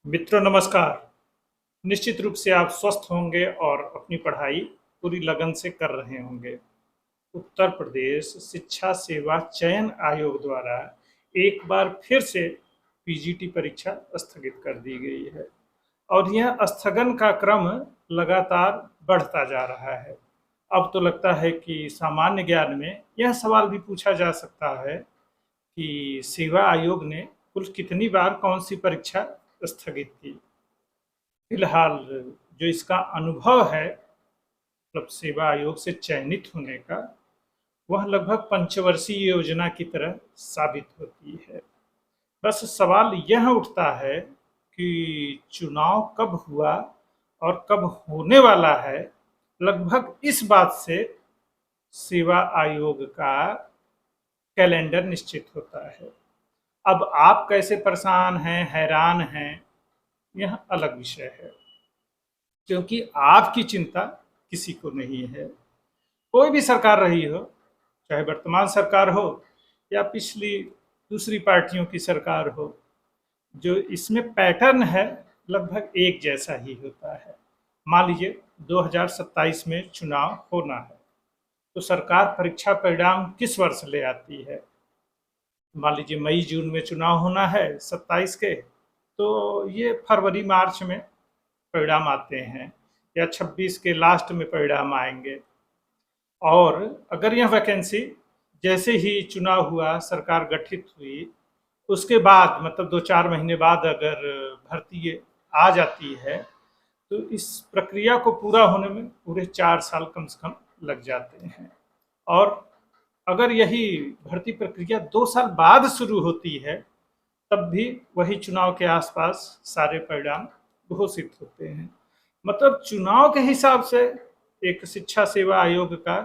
मित्रों नमस्कार। निश्चित रूप से आप स्वस्थ होंगे और अपनी पढ़ाई पूरी लगन से कर रहे होंगे। उत्तर प्रदेश शिक्षा सेवा चयन आयोग द्वारा एक बार फिर से पीजीटी परीक्षा स्थगित कर दी गई है और यह स्थगन का क्रम लगातार बढ़ता जा रहा है। अब तो लगता है कि सामान्य ज्ञान में यह सवाल भी पूछा जा सकता है कि सेवा आयोग ने कुल कितनी बार कौन सी परीक्षा स्थगित की। फिलहाल जो इसका अनुभव है मतलब सेवा आयोग से चयनित होने का, वह लगभग पंचवर्षीय योजना की तरह साबित होती है। बस सवाल यह उठता है कि चुनाव कब हुआ और कब होने वाला है, लगभग इस बात से सेवा आयोग का कैलेंडर निश्चित होता है। अब आप कैसे परेशान हैं, हैरान हैं, यह अलग विषय है, क्योंकि आपकी चिंता किसी को नहीं है। कोई भी सरकार रही हो, चाहे वर्तमान सरकार हो या पिछली दूसरी पार्टियों की सरकार हो, जो इसमें पैटर्न है लगभग एक जैसा ही होता है। मान लीजिए 2027 में चुनाव होना है, तो सरकार परीक्षा परिणाम किस वर्ष ले आती है? मान लीजिए मई जून में चुनाव होना है 27 के, तो ये फरवरी मार्च में परिणाम आते हैं या 26 के लास्ट में परिणाम आएंगे। और अगर यह वैकेंसी जैसे ही चुनाव हुआ, सरकार गठित हुई, उसके बाद मतलब 2-4 महीने बाद अगर भर्ती आ जाती है, तो इस प्रक्रिया को पूरा होने में पूरे 4 साल कम से कम लग जाते हैं। और अगर यही भर्ती प्रक्रिया 2 साल बाद शुरू होती है, तब भी वही चुनाव के आसपास सारे परिणाम घोषित होते हैं। मतलब चुनाव के हिसाब से एक शिक्षा सेवा आयोग का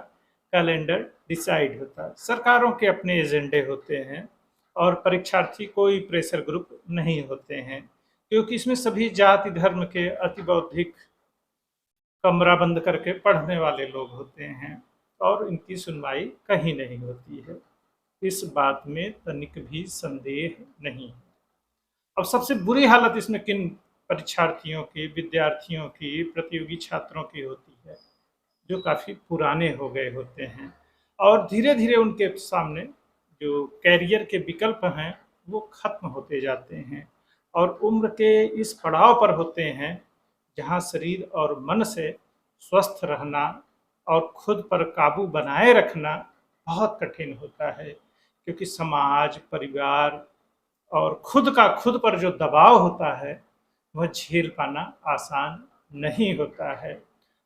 कैलेंडर डिसाइड होता है। सरकारों के अपने एजेंडे होते हैं और परीक्षार्थी कोई प्रेशर ग्रुप नहीं होते हैं, क्योंकि इसमें सभी जाति धर्म के अति बौद्धिक कमरा बंद करके पढ़ने वाले लोग होते हैं और इनकी सुनवाई कहीं नहीं होती है। इस बात में तनिक भी संदेह नहीं है। अब सबसे बुरी हालत इसमें किन परीक्षार्थियों की, विद्यार्थियों की, प्रतियोगी छात्रों की होती है, जो काफ़ी पुराने हो गए होते हैं और धीरे धीरे उनके सामने जो कैरियर के विकल्प हैं वो खत्म होते जाते हैं और उम्र के इस पड़ाव पर होते हैं जहाँ शरीर और मन से स्वस्थ रहना और खुद पर काबू बनाए रखना बहुत कठिन होता है, क्योंकि समाज, परिवार और खुद पर जो दबाव होता है वह झेल पाना आसान नहीं होता है।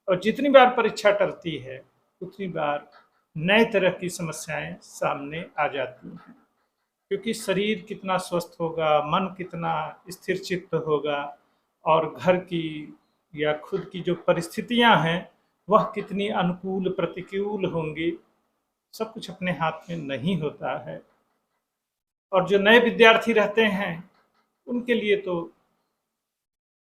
और जितनी बार परीक्षा टलती है, उतनी बार नए तरह की समस्याएं सामने आ जाती हैं, क्योंकि शरीर कितना स्वस्थ होगा, मन कितना स्थिर चित्त होगा और घर की या खुद की जो परिस्थितियां हैं वह कितनी अनुकूल प्रतिकूल होंगी, सब कुछ अपने हाथ में नहीं होता है। और जो नए विद्यार्थी रहते हैं उनके लिए तो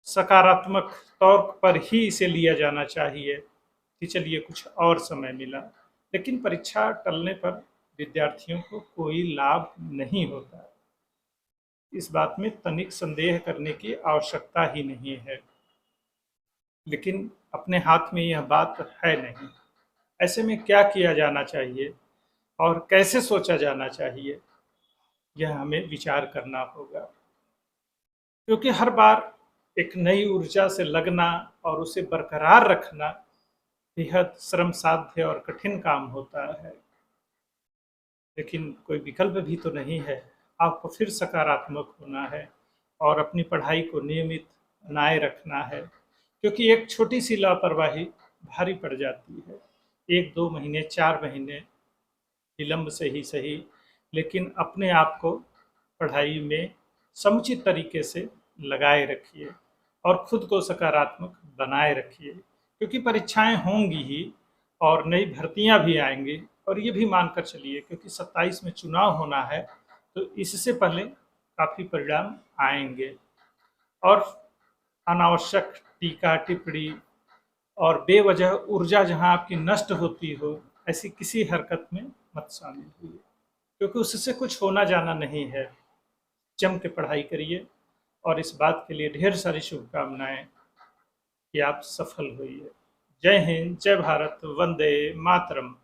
सकारात्मक तौर पर ही इसे लिया जाना चाहिए कि चलिए कुछ और समय मिला, लेकिन परीक्षा टलने पर विद्यार्थियों को कोई लाभ नहीं होता। इस बात में तनिक संदेह करने की आवश्यकता ही नहीं है, लेकिन अपने हाथ में यह बात है नहीं। ऐसे में क्या किया जाना चाहिए और कैसे सोचा जाना चाहिए, यह हमें विचार करना होगा, क्योंकि हर बार एक नई ऊर्जा से लगना और उसे बरकरार रखना बेहद श्रम साध्य और कठिन काम होता है। लेकिन कोई विकल्प भी तो नहीं है, आपको फिर सकारात्मक होना है और अपनी पढ़ाई को नियमित बनाए रखना है, क्योंकि एक छोटी सी लापरवाही भारी पड़ जाती है। 1-2 महीने, 4 महीने विलंब से ही सही, लेकिन अपने आप को पढ़ाई में समुचित तरीके से लगाए रखिए और खुद को सकारात्मक बनाए रखिए, क्योंकि परीक्षाएं होंगी ही और नई भर्तियां भी आएंगी। और ये भी मानकर चलिए, क्योंकि 27 में चुनाव होना है, तो इससे पहले काफ़ी परिणाम आएंगे और अनावश्यक टीका टिप्पणी और बेवजह ऊर्जा जहां आपकी नष्ट होती हो, ऐसी किसी हरकत में मत शामिल हुई, क्योंकि उससे कुछ होना जाना नहीं है। जम के पढ़ाई करिए और इस बात के लिए ढेर सारी शुभकामनाएं कि आप सफल होइए। जय हिंद, जय भारत, वंदे मातरम।